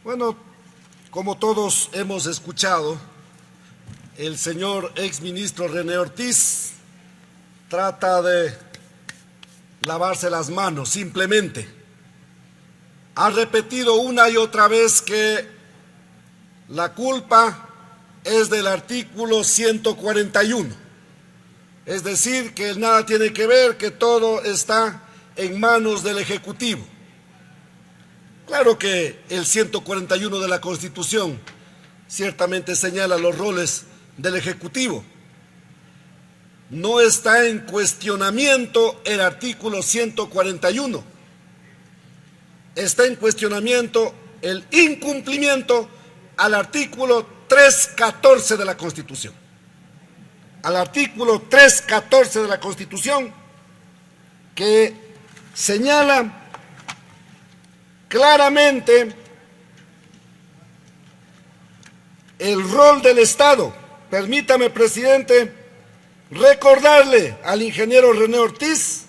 Bueno, como todos hemos escuchado, el señor exministro René Ortiz trata de lavarse las manos simplemente. Ha repetido una y otra vez que la culpa es del artículo 141. Es decir, que nada tiene que ver, que todo está en manos del Ejecutivo. Claro que el 141 de la Constitución ciertamente señala los roles del Ejecutivo. No está en cuestionamiento el artículo 141. Está en cuestionamiento el incumplimiento al artículo 314 de la Constitución. Al artículo 314 de la Constitución, que señala claramente el rol del Estado. Permítame, presidente, recordarle al ingeniero René Ortiz,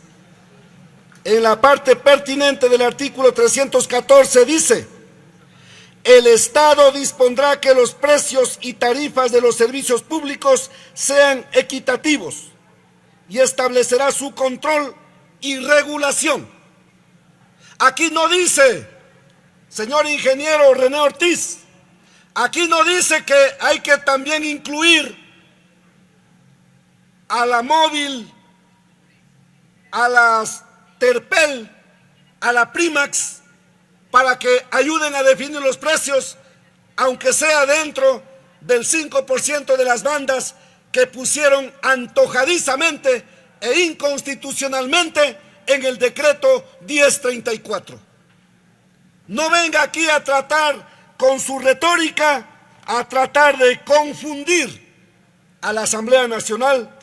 en la parte pertinente del artículo 314 dice: el Estado dispondrá que los precios y tarifas de los servicios públicos sean equitativos y establecerá su control y regulación. Aquí no dice, señor ingeniero René Ortiz, aquí no dice que hay que también incluir a la Móvil, a las Terpel, a la Primax, para que ayuden a definir los precios, aunque sea dentro del 5% de las bandas que pusieron antojadizamente e inconstitucionalmente en el decreto 1034. No venga aquí a tratar con su retórica, a tratar de confundir a la Asamblea Nacional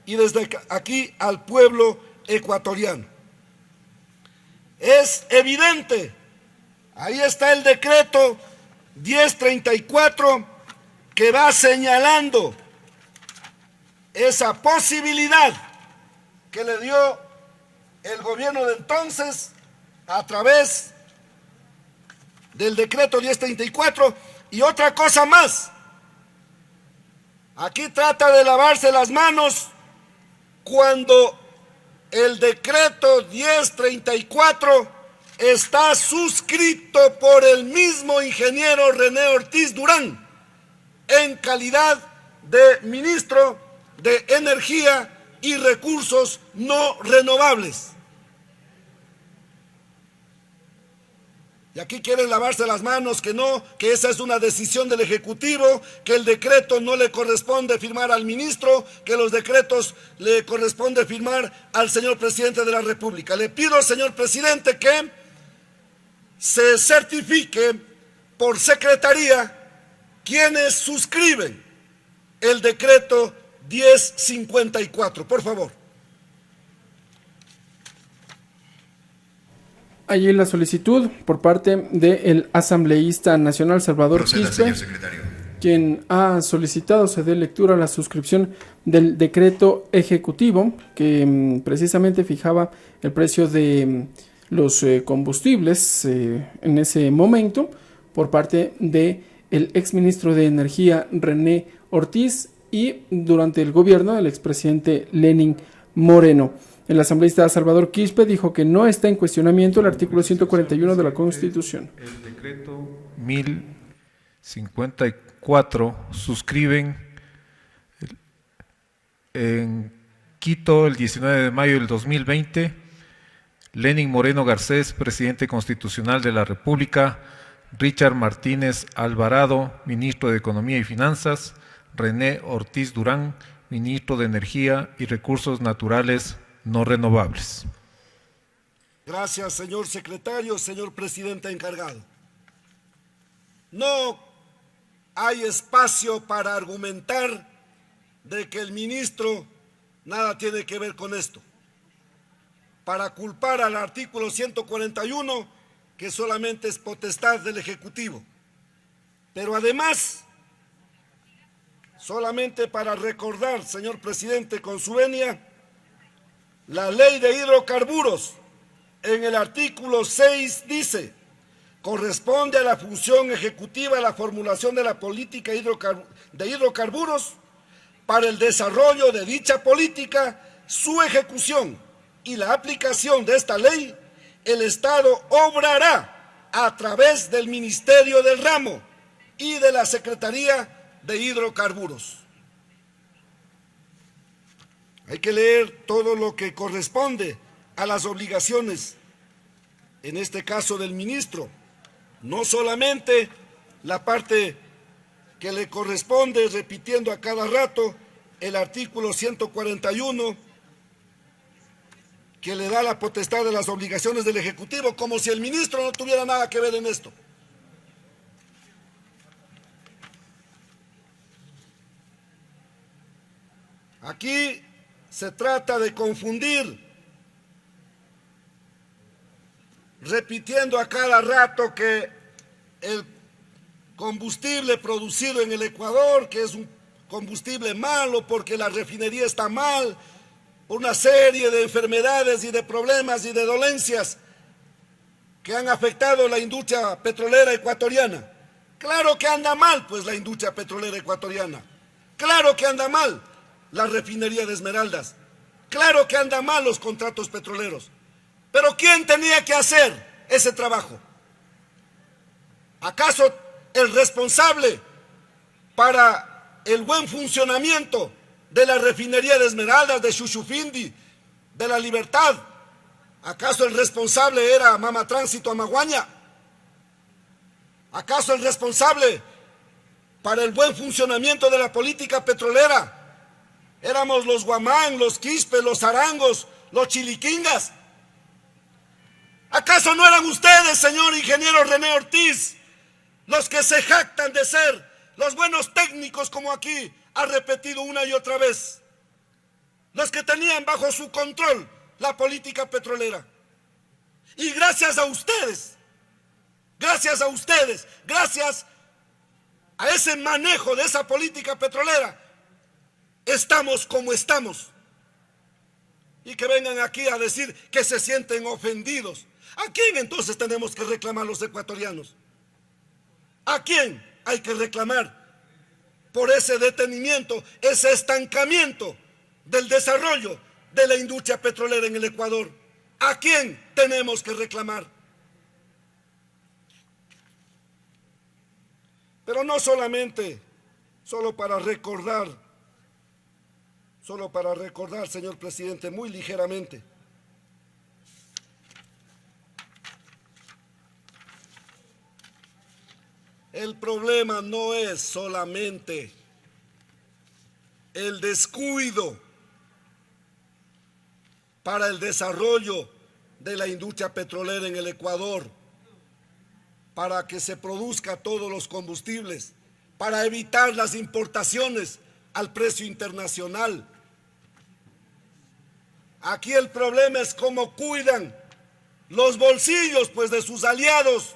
y desde aquí al pueblo ecuatoriano. Es evidente, ahí está el decreto 1034 que va señalando esa posibilidad que le dio el gobierno de entonces a través del decreto 1034. Y otra cosa más, aquí trata de lavarse las manos cuando el decreto 1034 está suscrito por el mismo ingeniero René Ortiz Durán en calidad de ministro de Energía y Recursos No Renovables. Y aquí quieren lavarse las manos, que no, que esa es una decisión del Ejecutivo, que el decreto no le corresponde firmar al ministro, que los decretos le corresponde firmar al señor presidente de la República. Le pido, señor presidente, que se certifique por secretaría quienes suscriben el decreto 1054. Por favor. Allí la solicitud por parte del asambleísta nacional Salvador Quispe, quien ha solicitado se dé lectura a la suscripción del decreto ejecutivo que precisamente fijaba el precio de los combustibles en ese momento por parte del exministro de Energía René Ortiz y durante el gobierno del expresidente Lenín Moreno. El asambleísta Salvador Quispe dijo que no está en cuestionamiento el artículo 141 de la Constitución. El decreto 1054 suscriben en Quito el 19 de mayo del 2020 Lenín Moreno Garcés, presidente constitucional de la República; Richard Martínez Alvarado, ministro de Economía y Finanzas; René Ortiz Durán, ministro de Energía y Recursos Naturales No Renovables. Gracias, señor secretario, señor presidente encargado. No hay espacio para argumentar de que el ministro nada tiene que ver con esto, para culpar al artículo 141, que solamente es potestad del Ejecutivo. Pero además, solamente para recordar, señor presidente, con su venia, la ley de hidrocarburos en el artículo 6 dice: corresponde a la función ejecutiva la formulación de la política de hidrocarburos para el desarrollo de dicha política, su ejecución y la aplicación de esta ley, el Estado obrará a través del Ministerio del Ramo y de la Secretaría de Hidrocarburos. Hay que leer todo lo que corresponde a las obligaciones, en este caso del ministro, no solamente la parte que le corresponde, repitiendo a cada rato el artículo 141, que le da la potestad de las obligaciones del Ejecutivo, como si el ministro no tuviera nada que ver en esto. Aquí se trata de confundir, repitiendo a cada rato que el combustible producido en el Ecuador, que es un combustible malo porque la refinería está mal, por una serie de enfermedades y de problemas y de dolencias que han afectado la industria petrolera ecuatoriana. Claro que anda mal, pues, la industria petrolera ecuatoriana. Claro que anda mal la refinería de Esmeraldas. Claro que anda mal los contratos petroleros. Pero ¿quién tenía que hacer ese trabajo? ¿Acaso el responsable para el buen funcionamiento de la refinería de Esmeraldas, de Chuchufindi, de La Libertad? ¿Acaso el responsable era Mama Tránsito Amaguaña? ¿Acaso el responsable para el buen funcionamiento de la política petrolera éramos los Guamán, los Quispe, los Arangos, los Chiliquingas? ¿Acaso no eran ustedes, señor ingeniero René Ortiz, los que se jactan de ser los buenos técnicos, como aquí ha repetido una y otra vez, los que tenían bajo su control la política petrolera? Y gracias a ustedes, gracias a ese manejo de esa política petrolera, estamos como estamos. Y que vengan aquí a decir que se sienten ofendidos. ¿A quién entonces tenemos que reclamar los ecuatorianos? ¿A quién hay que reclamar por ese detenimiento, ese estancamiento del desarrollo de la industria petrolera en el Ecuador? ¿A quién tenemos que reclamar? Pero no solamente, solo para recordar, señor presidente, muy ligeramente. El problema no es solamente el descuido para el desarrollo de la industria petrolera en el Ecuador, para que se produzca todos los combustibles, para evitar las importaciones al precio internacional. Aquí el problema es cómo cuidan los bolsillos, pues, de sus aliados.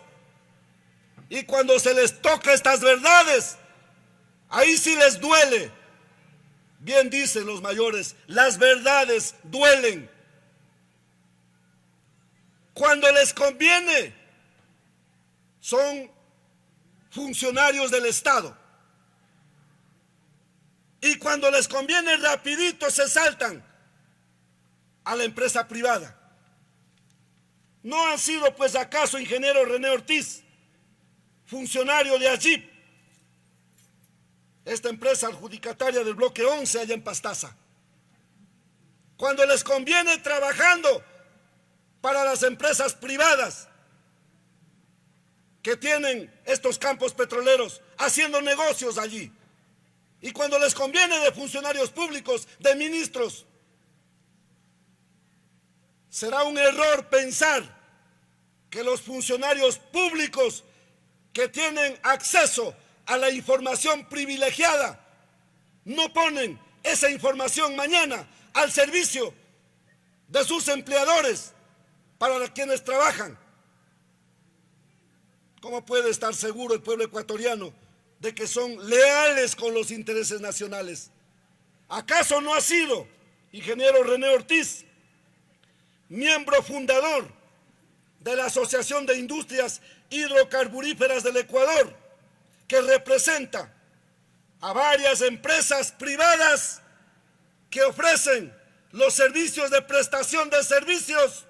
Y cuando se les toca estas verdades, ahí sí les duele. Bien dicen los mayores, las verdades duelen. Cuando les conviene, son funcionarios del Estado. Y cuando les conviene, rapidito se saltan a la empresa privada. ¿No han sido, pues, acaso, ingeniero René Ortiz, funcionario de AGIP, esta empresa adjudicataria del bloque 11 allá en Pastaza? Cuando les conviene, trabajando para las empresas privadas que tienen estos campos petroleros, haciendo negocios allí. Y cuando les conviene, de funcionarios públicos, de ministros. Será un error pensar que los funcionarios públicos que tienen acceso a la información privilegiada no ponen esa información mañana al servicio de sus empleadores para quienes trabajan. ¿Cómo puede estar seguro el pueblo ecuatoriano de que son leales con los intereses nacionales? ¿Acaso no ha sido, ingeniero René Ortiz, miembro fundador de la Asociación de Industrias hidrocarburíferas del Ecuador, que representa a varias empresas privadas que ofrecen los servicios de prestación de servicios,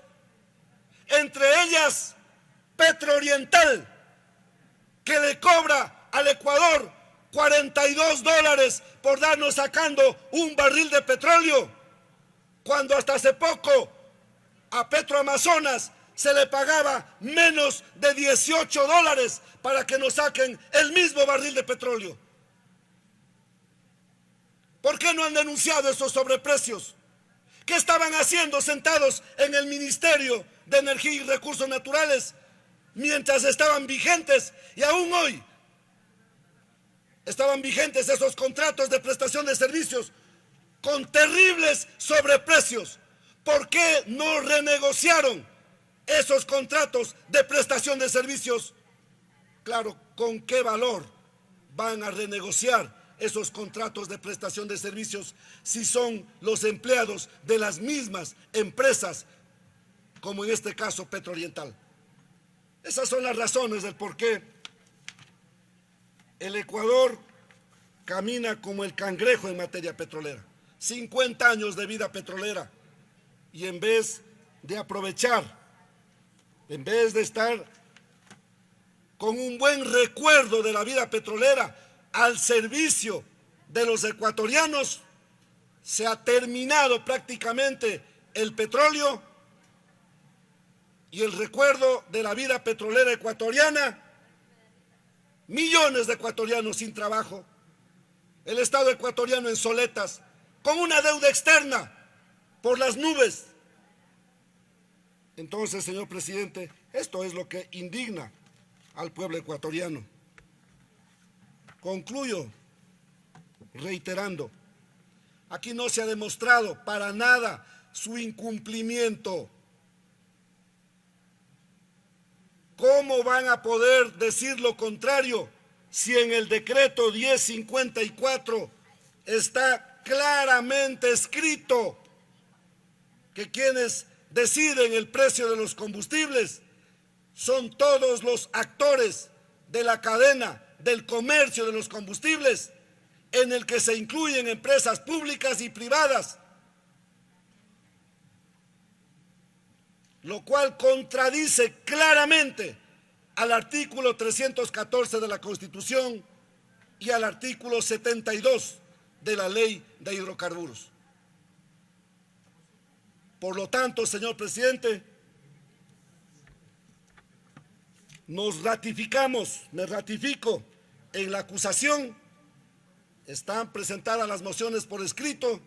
entre ellas Petrooriental, que le cobra al Ecuador $42 por darnos sacando un barril de petróleo, cuando hasta hace poco a Petroamazonas se le pagaba menos de $18 para que nos saquen el mismo barril de petróleo. ¿Por qué no han denunciado esos sobreprecios? ¿Qué estaban haciendo sentados en el Ministerio de Energía y Recursos Naturales mientras estaban vigentes y aún hoy estaban vigentes esos contratos de prestación de servicios con terribles sobreprecios? ¿Por qué no renegociaron esos contratos de prestación de servicios? Claro, ¿con qué valor van a renegociar esos contratos de prestación de servicios si son los empleados de las mismas empresas, como en este caso Petrooriental? Esas son las razones del por qué el Ecuador camina como el cangrejo en materia petrolera. 50 años de vida petrolera, y en vez de aprovechar, en vez de estar con un buen recuerdo de la vida petrolera al servicio de los ecuatorianos, se ha terminado prácticamente el petróleo y el recuerdo de la vida petrolera ecuatoriana. Millones de ecuatorianos sin trabajo, el Estado ecuatoriano en soletas, con una deuda externa por las nubes. Entonces, señor presidente, esto es lo que indigna al pueblo ecuatoriano. Concluyo reiterando, aquí no se ha demostrado para nada su incumplimiento. ¿Cómo van a poder decir lo contrario si en el decreto 1054 está claramente escrito que quienes deciden el precio de los combustibles son todos los actores de la cadena del comercio de los combustibles, en el que se incluyen empresas públicas y privadas, lo cual contradice claramente al artículo 314 de la Constitución y al artículo 72 de la Ley de Hidrocarburos. Por lo tanto, señor presidente, me ratifico en la acusación. Están presentadas las mociones por escrito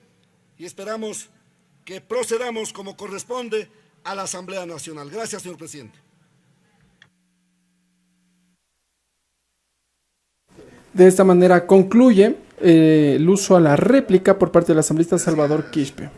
y esperamos que procedamos como corresponde a la Asamblea Nacional. Gracias, señor presidente. De esta manera concluye el uso a la réplica por parte del asambleísta Salvador Quispe.